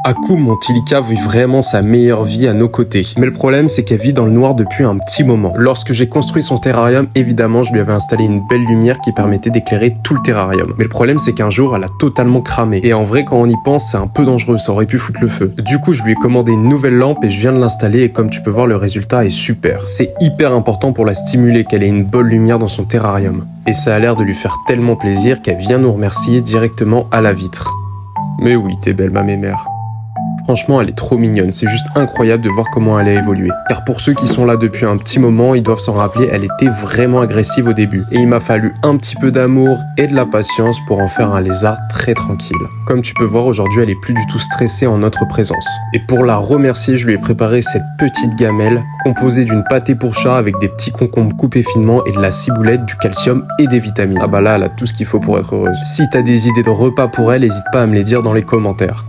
Haku, mon Tilika, vit vraiment sa meilleure vie à nos côtés. Mais le problème, c'est qu'elle vit dans le noir depuis un petit moment. Lorsque j'ai construit son terrarium, évidemment, je lui avais installé une belle lumière qui permettait d'éclairer tout le terrarium. Mais le problème, c'est qu'un jour, elle a totalement cramé. Et en vrai, quand on y pense, c'est un peu dangereux, ça aurait pu foutre le feu. Du coup, je lui ai commandé une nouvelle lampe et je viens de l'installer et comme tu peux voir, le résultat est super. C'est hyper important pour la stimuler qu'elle ait une bonne lumière dans son terrarium. Et ça a l'air de lui faire tellement plaisir qu'elle vient nous remercier directement à la vitre. Mais oui, t'es belle ma mémère. Franchement, elle est trop mignonne, c'est juste incroyable de voir comment elle a évolué. Car pour ceux qui sont là depuis un petit moment, ils doivent s'en rappeler, elle était vraiment agressive au début. Et il m'a fallu un petit peu d'amour et de la patience pour en faire un lézard très tranquille. Comme tu peux voir, aujourd'hui, elle est plus du tout stressée en notre présence. Et pour la remercier, je lui ai préparé cette petite gamelle composée d'une pâtée pour chat avec des petits concombres coupés finement et de la ciboulette, du calcium et des vitamines. Ah bah là, elle a tout ce qu'il faut pour être heureuse. Si t'as des idées de repas pour elle, n'hésite pas à me les dire dans les commentaires.